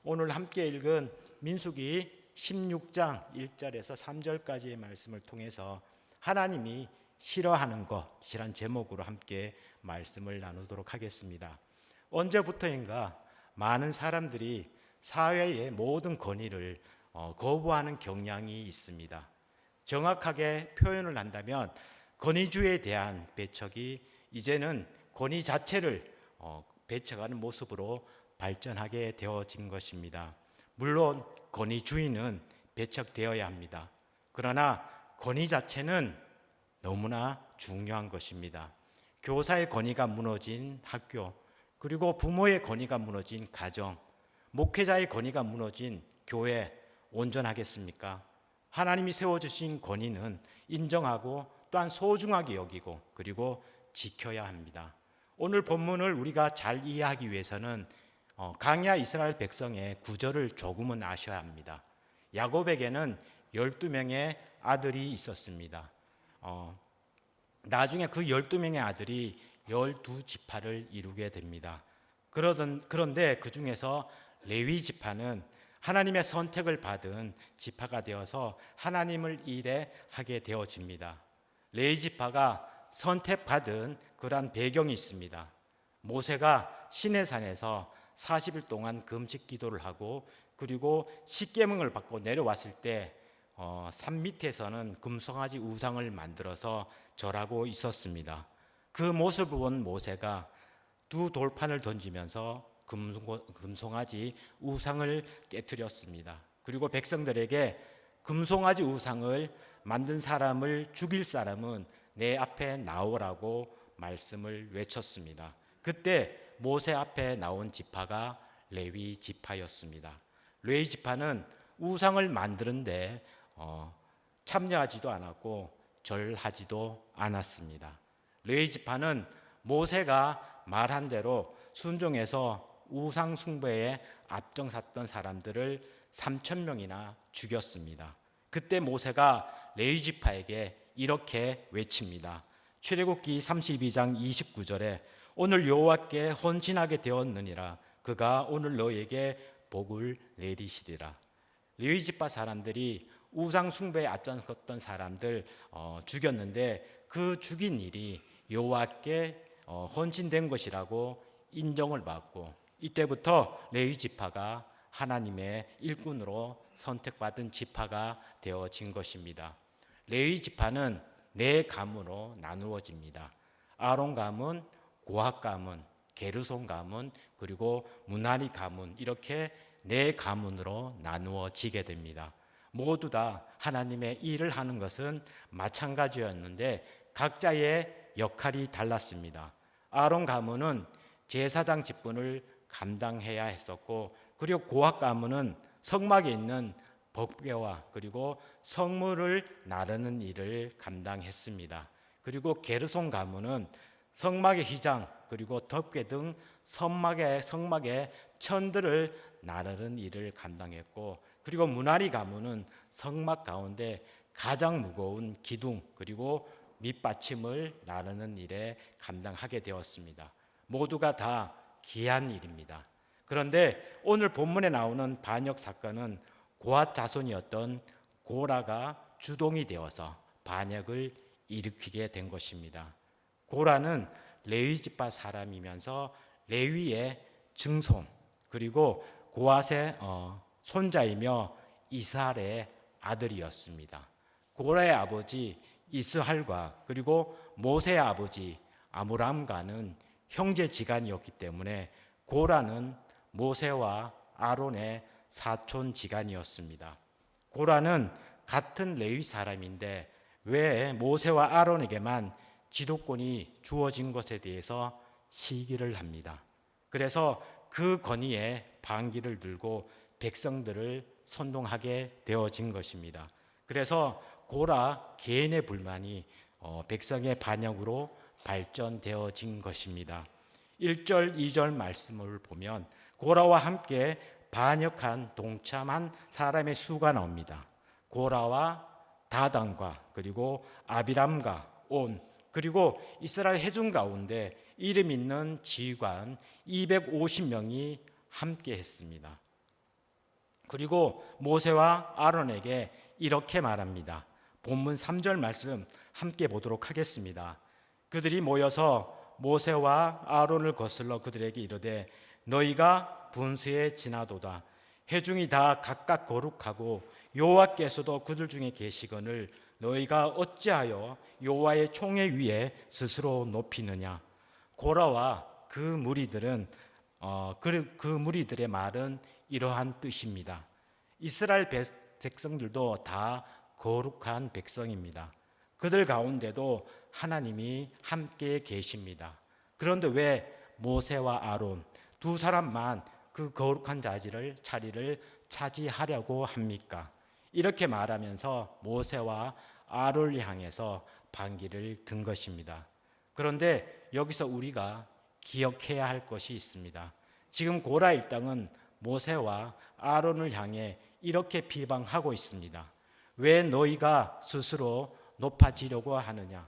오늘 함께 읽은 민수기 16장 1절에서 3절까지의 말씀을 통해서 하나님이 싫어하는 것이란 제목으로 함께 말씀을 나누도록 하겠습니다. 언제부터인가 많은 사람들이 사회의 모든 권위를 거부하는 경향이 있습니다. 정확하게 표현을 한다면 권위주의에 대한 배척이 이제는 권위 자체를 배척하는 모습으로 발전하게 되어진 것입니다. 물론 권위주의는 배척되어야 합니다. 그러나 권위 자체는 너무나 중요한 것입니다. 교사의 권위가 무너진 학교, 그리고 부모의 권위가 무너진 가정, 목회자의 권위가 무너진 교회, 온전하겠습니까? 하나님이 세워주신 권위는 인정하고 또한 소중하게 여기고 그리고 지켜야 합니다. 오늘 본문을 우리가 잘 이해하기 위해서는 광야 이스라엘 백성의 구절을 조금은 아셔야 합니다. 야곱에게는 12명의 아들이 있었습니다. 나중에 그 12명의 아들이 12지파를 이루게 됩니다. 그런데 그 중에서 레위 지파는 하나님의 선택을 받은 지파가 되어서 하나님을 일하게 되어집니다. 레위 지파가 선택받은 그러한 배경이 있습니다. 모세가 시내산에서 40일 동안 금식 기도를 하고 그리고 십계명을 받고 내려왔을 때 산 밑에서는 금송아지 우상을 만들어서 절하고 있었습니다. 그 모습을 본 모세가 두 돌판을 던지면서 금송아지 우상을 깨뜨렸습니다. 그리고 백성들에게 금송아지 우상을 만든 사람을 죽일 사람은 내 앞에 나오라고 말씀을 외쳤습니다. 그때 모세 앞에 나온 지파가 레위 지파였습니다. 레위 지파는 우상을 만드는데 참여하지도 않았고 절하지도 않았습니다. 레위 지파는 모세가 말한 대로 순종해서 우상 숭배에 앞장섰던 사람들을 3,000명이나 죽였습니다. 그때 모세가 레위 지파에게 이렇게 외칩니다. 출애굽기 32장 29절에 오늘 여호와께 헌신하게 되었느니라. 그가 오늘 너에게 복을 내리시리라. 레위 지파 사람들이 우상 숭배에 앞장섰던 사람들 죽였는데 그 죽인 일이 여호와께 헌신된 것이라고 인정을 받고 이때부터 레위 지파가 하나님의 일꾼으로 선택받은 지파가 되어진 것입니다. 레위 지파는 네 가문으로 나누어집니다. 아론 가문, 고핫 가문, 게르손 가문, 그리고 무나리 가문, 이렇게 네 가문으로 나누어지게 됩니다. 모두 다 하나님의 일을 하는 것은 마찬가지였는데 각자의 역할이 달랐습니다. 아론 가문은 제사장 직분을 감당해야 했었고, 그리고 고핫 가문은 성막에 있는 법궤와 그리고 성물을 나르는 일을 감당했습니다. 그리고 게르손 가문은 성막의 휘장 그리고 덮개 등 성막의 천들을 나르는 일을 감당했고, 그리고 무나리 가문은 성막 가운데 가장 무거운 기둥 그리고 밑받침을 나르는 일에 감당하게 되었습니다. 모두가 다 귀한 일입니다. 그런데 오늘 본문에 나오는 반역 사건은 고핫 자손이었던 고라가 주동이 되어서 반역을 일으키게 된 것입니다. 고라는 레위 지파 사람이면서 레위의 증손 그리고 고핫의 손자이며 이스할의 아들이었습니다. 고라의 아버지 이스할과 그리고 모세의 아버지 아므람과는 형제지간이었기 때문에 고라는 모세와 아론의 사촌지간이었습니다. 고라는 같은 레위 사람인데 왜 모세와 아론에게만 지도권이 주어진 것에 대해서 시기를 합니다. 그래서 그 권위에 반기를 들고 백성들을 선동하게 되어진 것입니다. 그래서 고라 개인의 불만이 백성의 반역으로 발전되어진 것입니다. 1절, 2절 말씀을 보면 고라와 함께 반역한 동참한 사람의 수가 나옵니다. 고라와 다단과 그리고 아비람과 온 그리고 이스라엘 회중 가운데 이름 있는 지휘관 250명이 함께 했습니다. 그리고 모세와 아론에게 이렇게 말합니다. 본문 3절 말씀 함께 보도록 하겠습니다. 그들이 모여서 모세와 아론을 거슬러 그들에게 이르되 너희가 분수에 지나도다. 회중이 다 각각 거룩하고 여호와께서도 그들 중에 계시거늘 너희가 어찌하여 여호와의 총회 위에 스스로 높이느냐. 고라와 그 무리들은 그 무리들의 말은 이러한 뜻입니다. 이스라엘 백성들도 다 거룩한 백성입니다. 그들 가운데도 하나님이 함께 계십니다. 그런데 왜 모세와 아론 두 사람만 그 거룩한 자리를 차지하려고 합니까? 이렇게 말하면서 모세와 아론을 향해서 반기를 든 것입니다. 그런데 여기서 우리가 기억해야 할 것이 있습니다. 지금 고라 일당은 모세와 아론을 향해 이렇게 비방하고 있습니다. 왜 너희가 스스로 높아지려고 하느냐?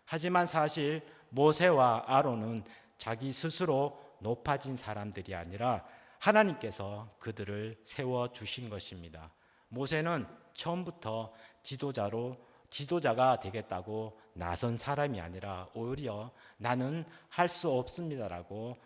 하지만 사실 모세와 아론은 자기 스스로 높아진 사람들이 아니라 하나님께서 그들을 세워주신 것입니다. 모세는 처음부터 지도자가 되겠다고 나선 사람이 아니라 오히려 나는 할 수 없습니다라고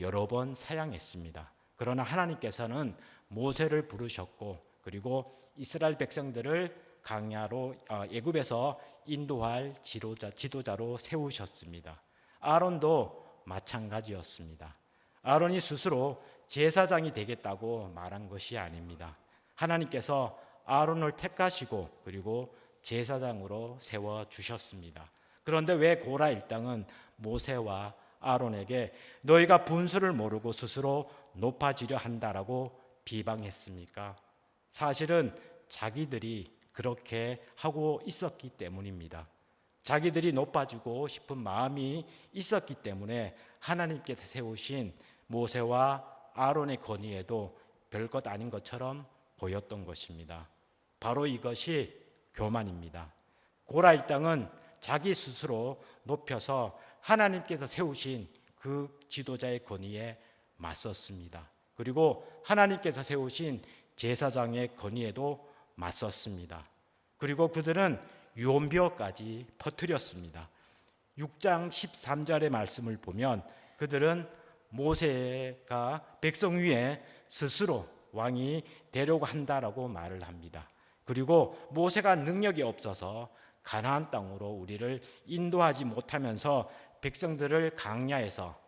여러 번 사양했습니다. 그러나 하나님께서는 모세를 부르셨고 그리고 이스라엘 백성들을 광야로 애굽에서 인도할 지도자로 세우셨습니다. 아론도 마찬가지였습니다. 아론이 스스로 제사장이 되겠다고 말한 것이 아닙니다. 하나님께서 아론을 택하시고 그리고 제사장으로 세워주셨습니다. 그런데 왜 고라 일당은 모세와 아론에게 너희가 분수를 모르고 스스로 높아지려 한다라고 비방했습니까? 사실은 자기들이 그렇게 하고 있었기 때문입니다. 자기들이 높아지고 싶은 마음이 있었기 때문에 하나님께서 세우신 모세와 아론의 건의에도 별것 아닌 것처럼 보였던 것입니다. 바로 이것이 교만입니다. 고라 일당은 자기 스스로 높여서 하나님께서 세우신 그 지도자의 건의에 맞섰습니다. 그리고 하나님께서 세우신 제사장의 건의에도 맞섰습니다. 그리고 그들은 유언비어까지 퍼뜨렸습니다. 6장 13절의 말씀을 보면 그들은 모세가 백성 위에 스스로 왕이 되려고 한다라고 말을 합니다. 그리고 모세가 능력이 없어서 가나안 땅으로 우리를 인도하지 못하면서 백성들을 광야에서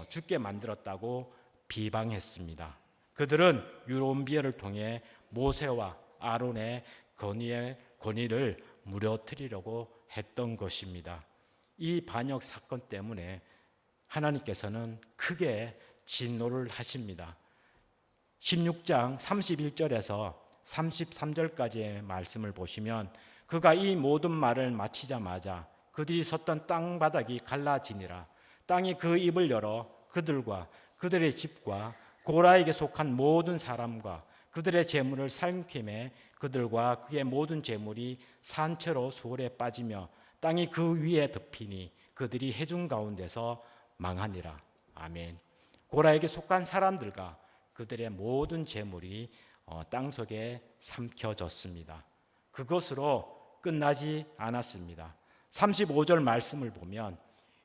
죽게 만들었다고 비방했습니다. 그들은 유언비어를 통해 모세와 아론의 권위를 무너뜨리려고 했던 것입니다. 이 반역 사건 때문에 하나님께서는 크게 진노를 하십니다. 16장 31절에서 33절까지의 말씀을 보시면 그가 이 모든 말을 마치자마자 그들이 섰던 땅바닥이 갈라지니라. 땅이 그 입을 열어 그들과 그들의 집과 고라에게 속한 모든 사람과 그들의 재물을 삼키매 그들과 그의 모든 재물이 산채로 수월에 빠지며 땅이 그 위에 덮이니 그들이 해중 가운데서 망하니라. 아멘. 고라에게 속한 사람들과 그들의 모든 재물이 땅속에 삼켜졌습니다. 그것으로 끝나지 않았습니다. 35절 말씀을 보면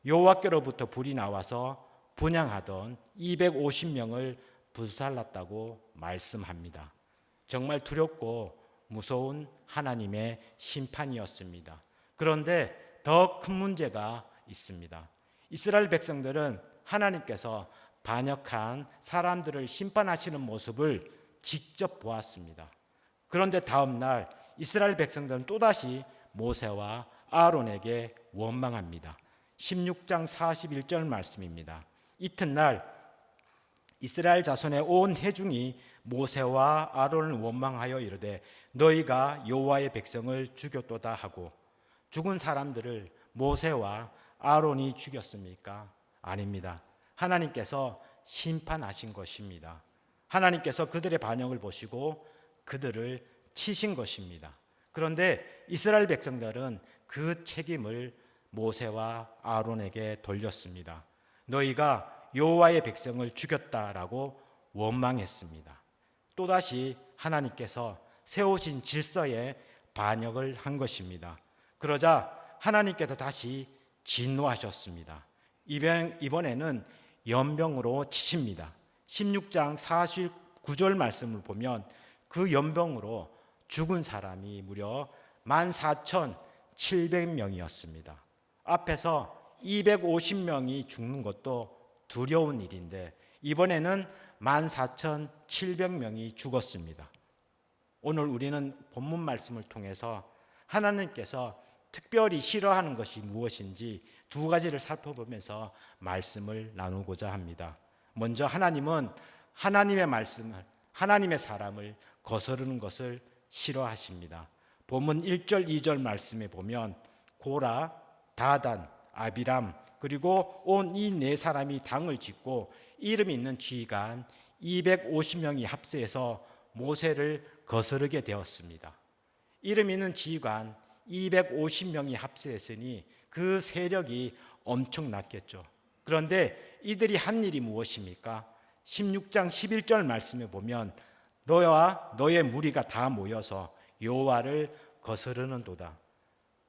여호와께로부터 불이 나와서 분향하던 250명을 불살랐다고 말씀합니다. 정말 두렵고 무서운 하나님의 심판이었습니다. 그런데 더 큰 문제가 있습니다. 이스라엘 백성들은 하나님께서 반역한 사람들을 심판하시는 모습을 직접 보았습니다. 그런데 다음 날 이스라엘 백성들은 또다시 모세와 아론에게 원망합니다. 16장 41절 말씀입니다. 이튿날 이스라엘 자손의 온 회중이 모세와 아론을 원망하여 이르되 너희가 여호와의 백성을 죽였도다 하고 죽은 사람들을 모세와 아론이 죽였습니까? 아닙니다. 하나님께서 심판하신 것입니다. 하나님께서 그들의 반역을 보시고 그들을 치신 것입니다. 그런데 이스라엘 백성들은 그 책임을 모세와 아론에게 돌렸습니다. 너희가 여호와의 백성을 죽였다라고 원망했습니다. 또다시 하나님께서 세우신 질서에 반역을 한 것입니다. 그러자 하나님께서 다시 진노하셨습니다. 이번에는 연병으로 치십니다. 16장 49절 말씀을 보면 그 연병으로 죽은 사람이 무려 14,700명이었습니다. 앞에서 250명이 죽는 것도 두려운 일인데 이번에는 14,700명이 죽었습니다. 오늘 우리는 본문 말씀을 통해서 하나님께서 특별히 싫어하는 것이 무엇인지 두 가지를 살펴보면서 말씀을 나누고자 합니다. 먼저 하나님은 하나님의 말씀을, 하나님의 사람을 거스르는 것을 싫어하십니다. 본문 1절 2절 말씀에 보면 고라, 다단, 아비람 그리고 온 이 네 사람이 당을 짓고 이름이 있는 지휘관 250명이 합세해서 모세를 거스르게 되었습니다. 이름 있는 지휘관 250명이 합세했으니 그 세력이 엄청났겠죠. 그런데 이들이 한 일이 무엇입니까? 16장 11절 말씀에 보면 너와 너의 무리가 다 모여서 여호와를 거스르는도다.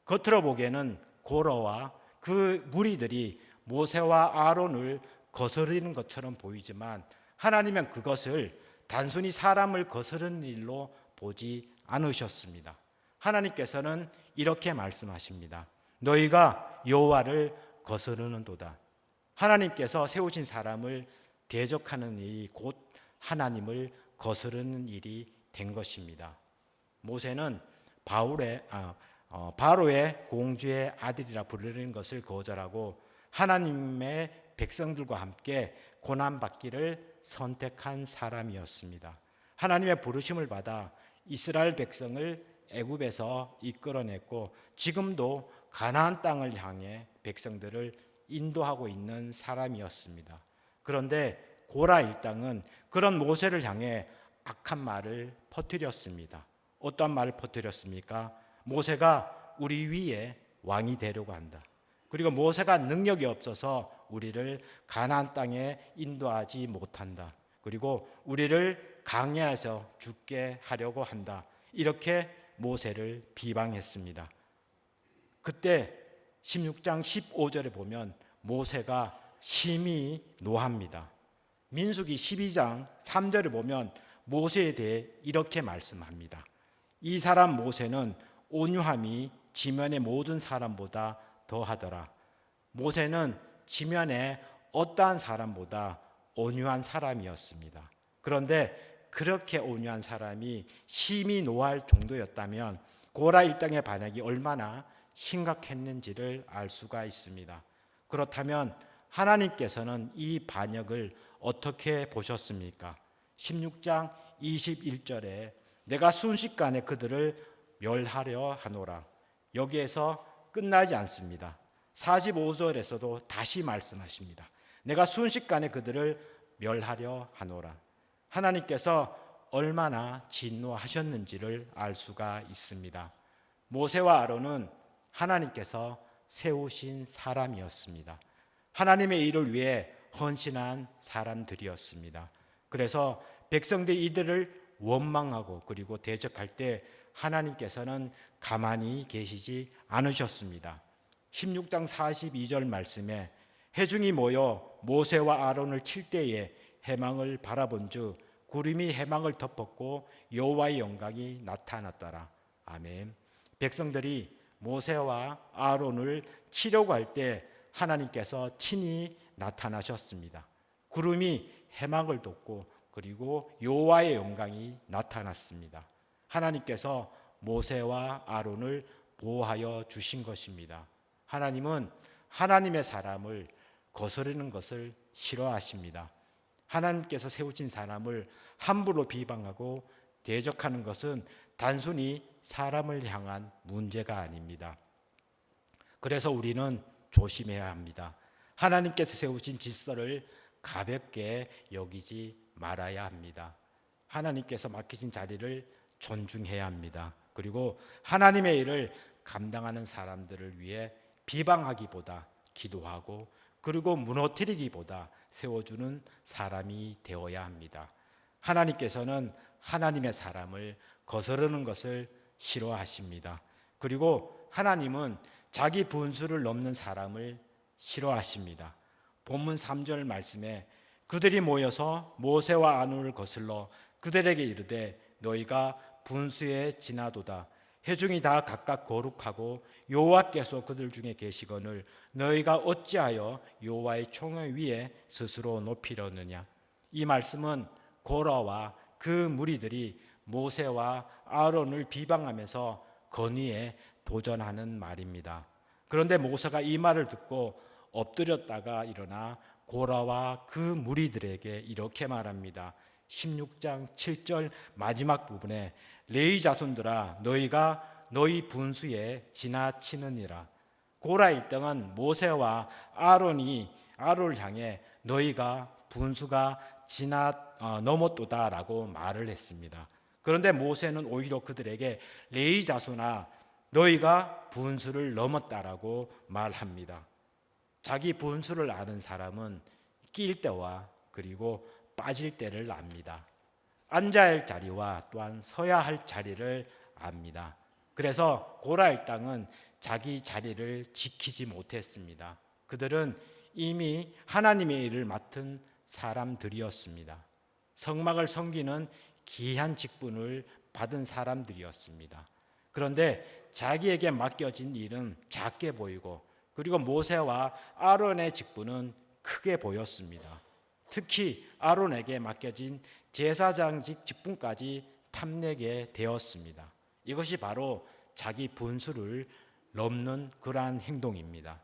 겉으로 보기에는 고라와 그 무리들이 모세와 아론을 거스르는 것처럼 보이지만 하나님은 그것을 단순히 사람을 거스르는 일로 보지 않으셨습니다. 하나님께서는 이렇게 말씀하십니다. 너희가 여호와를 거스르는도다. 하나님께서 세우신 사람을 대적하는 일이 곧 하나님을 거스르는 일이 된 것입니다. 모세는 바로의 공주의 아들이라 부르는 것을 거절하고 하나님의 백성들과 함께 고난받기를 선택한 사람이었습니다. 하나님의 부르심을 받아 이스라엘 백성을 애굽에서 이끌어냈고 지금도 가나안 땅을 향해 백성들을 인도하고 있는 사람이었습니다. 그런데 고라 일당은 그런 모세를 향해 악한 말을 퍼뜨렸습니다. 어떤 말을 퍼뜨렸습니까? 모세가 우리 위에 왕이 되려고 한다. 그리고 모세가 능력이 없어서 우리를 가나안 땅에 인도하지 못한다. 그리고 우리를 강야에서 죽게 하려고 한다. 이렇게 모세를 비방했습니다. 그때 16장 15절에 보면 모세가 심히 노합니다. 민수기 12장 3절에 보면 모세에 대해 이렇게 말씀합니다. 이 사람 모세는 온유함이 지면의 모든 사람보다 더하더라. 모세는 지면의 어떠한 사람보다 온유한 사람이었습니다. 그런데 그렇게 온유한 사람이 심히 노할 정도였다면 고라 일당의 반역이 얼마나 심각했는지를 알 수가 있습니다. 그렇다면 하나님께서는 이 반역을 어떻게 보셨습니까? 16장 21절에 내가 순식간에 그들을 멸하려 하노라. 여기에서 끝나지 않습니다. 45절에서도 다시 말씀하십니다. 내가 순식간에 그들을 멸하려 하노라. 하나님께서 얼마나 진노하셨는지를 알 수가 있습니다. 모세와 아론은 하나님께서 세우신 사람이었습니다. 하나님의 일을 위해 헌신한 사람들이었습니다. 그래서 백성들이 이들을 원망하고 그리고 대적할 때 하나님께서는 가만히 계시지 않으셨습니다. 16장 42절 말씀에 회중이 모여 모세와 아론을 칠 때에 해망을 바라본즉 구름이 해망을 덮었고 여호와의 영광이 나타났더라. 아멘. 백성들이 모세와 아론을 치려고 할 때 하나님께서 친히 나타나셨습니다. 구름이 해망을 덮고 그리고 여호와의 영광이 나타났습니다. 하나님께서 모세와 아론을 보호하여 주신 것입니다. 하나님은 하나님의 사람을 거스르는 것을 싫어하십니다. 하나님께서 세우신 사람을 함부로 비방하고 대적하는 것은 단순히 사람을 향한 문제가 아닙니다. 그래서 우리는 조심해야 합니다. 하나님께서 세우신 질서를 가볍게 여기지 말아야 합니다. 하나님께서 맡기신 자리를 존중해야 합니다. 그리고 하나님의 일을 감당하는 사람들을 위해 비방하기보다 기도하고 그리고 무너뜨리기보다 세워주는 사람이 되어야 합니다. 하나님께서는 하나님의 사람을 거스르는 것을 싫어하십니다. 그리고 하나님은 자기 분수를 넘는 사람을 싫어하십니다. 본문 3절 말씀에 그들이 모여서 모세와 아론을 거슬러 그들에게 이르되 너희가 분수에 지나도다. 회중이 다 각각 거룩하고 여호와께서 그들 중에 계시거늘 너희가 어찌하여 여호와의 총회 위에 스스로 높이려느냐. 이 말씀은 고라와 그 무리들이 모세와 아론을 비방하면서 건의에 도전하는 말입니다. 그런데 모세가 이 말을 듣고 엎드렸다가 일어나 고라와 그 무리들에게 이렇게 말합니다. 16장 7절 마지막 부분에 레위 자손들아 너희가 너희 분수에 지나치느니라. 고라 일당은 모세와 아론을 향해 너희가 분수가 넘었도다라고 말을 했습니다. 그런데 모세는 오히려 그들에게 레위 자손아 너희가 분수를 넘었다라고 말합니다. 자기 분수를 아는 사람은 낄 때와 그리고 빠질 때를 압니다. 앉아야 할 자리와 또한 서야 할 자리를 압니다. 그래서 고라 일당은 자기 자리를 지키지 못했습니다. 그들은 이미 하나님의 일을 맡은 사람들이었습니다. 성막을 섬기는 귀한 직분을 받은 사람들이었습니다. 그런데 자기에게 맡겨진 일은 작게 보이고 그리고 모세와 아론의 직분은 크게 보였습니다. 특히 아론에게 맡겨진 제사장직 직분까지 탐내게 되었습니다. 이것이 바로 자기 분수를 넘는 그러한 행동입니다.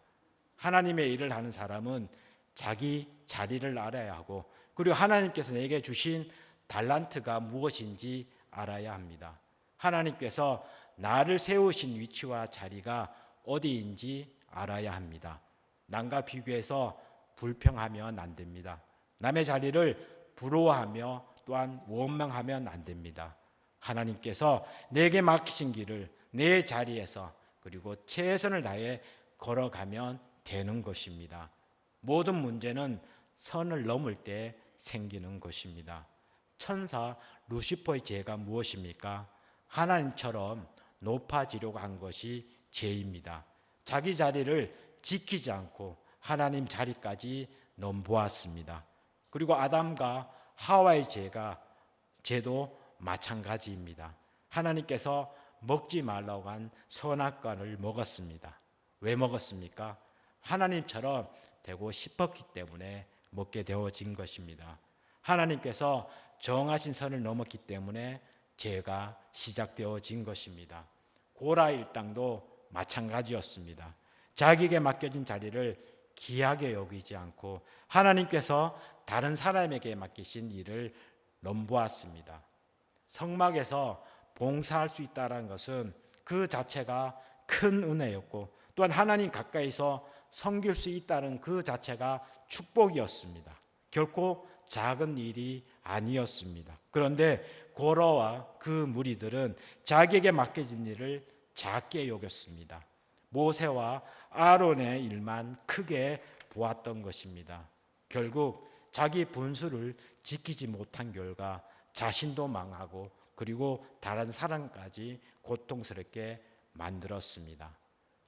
하나님의 일을 하는 사람은 자기 자리를 알아야 하고 그리고 하나님께서 내게 주신 달란트가 무엇인지 알아야 합니다. 하나님께서 나를 세우신 위치와 자리가 어디인지 알아야 합니다. 남과 비교해서 불평하면 안 됩니다. 남의 자리를 부러워하며 또한 원망하면 안 됩니다. 하나님께서 내게 맡기신 길을 내 자리에서 그리고 최선을 다해 걸어가면 되는 것입니다. 모든 문제는 선을 넘을 때 생기는 것입니다. 천사 루시퍼의 죄가 무엇입니까? 하나님처럼 높아지려고 한 것이 죄입니다. 자기 자리를 지키지 않고 하나님 자리까지 넘보았습니다. 그리고 아담과 하와의 죄도 마찬가지입니다. 하나님께서 먹지 말라고 한 선악과를 먹었습니다. 왜 먹었습니까? 하나님처럼 되고 싶었기 때문에 먹게 되어진 것입니다. 하나님께서 정하신 선을 넘었기 때문에 죄가 시작되어진 것입니다. 고라 일당도 마찬가지였습니다. 자기에게 맡겨진 자리를 귀하게 여기지 않고 하나님께서 다른 사람에게 맡기신 일을 넘보았습니다. 성막에서 봉사할 수 있다는 것은 그 자체가 큰 은혜였고 또한 하나님 가까이서 섬길 수 있다는 그 자체가 축복이었습니다. 결코 작은 일이 아니었습니다. 그런데 고라와 그 무리들은 자기에게 맡겨진 일을 작게 여겼습니다. 모세와 아론의 일만 크게 보았던 것입니다. 결국 자기 분수를 지키지 못한 결과 자신도 망하고 그리고 다른 사람까지 고통스럽게 만들었습니다.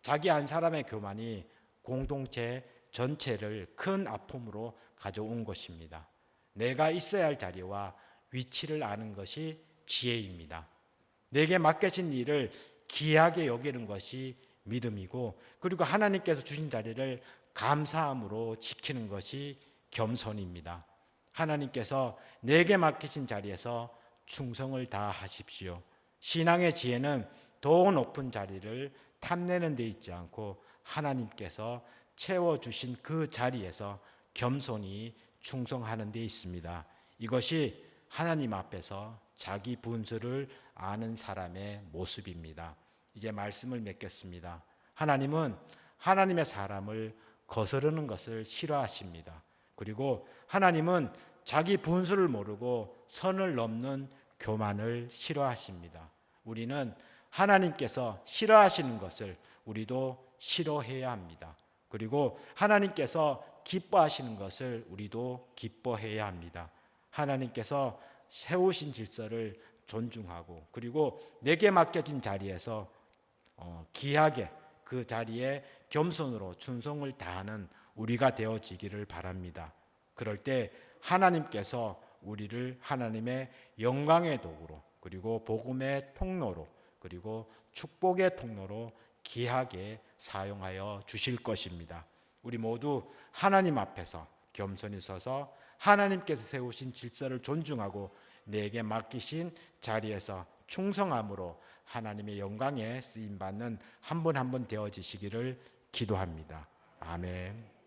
자기 한 사람의 교만이 공동체 전체를 큰 아픔으로 가져온 것입니다. 내가 있어야 할 자리와 위치를 아는 것이 지혜입니다. 내게 맡겨진 일을 귀하게 여기는 것이 믿음이고 그리고 하나님께서 주신 자리를 감사함으로 지키는 것이 겸손입니다. 하나님께서 내게 맡기신 자리에서 충성을 다하십시오. 신앙의 지혜는 더 높은 자리를 탐내는 데 있지 않고 하나님께서 채워주신 그 자리에서 겸손히 충성하는 데 있습니다. 이것이 하나님 앞에서 자기 분수를 아는 사람의 모습입니다. 이제 말씀을 맺겠습니다. 하나님은 하나님의 사람을 거스르는 것을 싫어하십니다. 그리고 하나님은 자기 분수를 모르고 선을 넘는 교만을 싫어하십니다. 우리는 하나님께서 싫어하시는 것을 우리도 싫어해야 합니다. 그리고 하나님께서 기뻐하시는 것을 우리도 기뻐해야 합니다. 하나님께서 세우신 질서를 존중하고, 그리고 내게 맡겨진 자리에서 귀하게 그 자리에 겸손으로 충성을 다하는 우리가 되어지기를 바랍니다. 그럴 때 하나님께서 우리를 하나님의 영광의 도구로, 그리고 복음의 통로로, 그리고 축복의 통로로 귀하게 사용하여 주실 것입니다. 우리 모두 하나님 앞에서 겸손히 서서 하나님께서 세우신 질서를 존중하고 내게 맡기신 자리에서 충성함으로 하나님의 영광에 쓰임받는 한 분 한 분 되어지시기를 기도합니다. 아멘.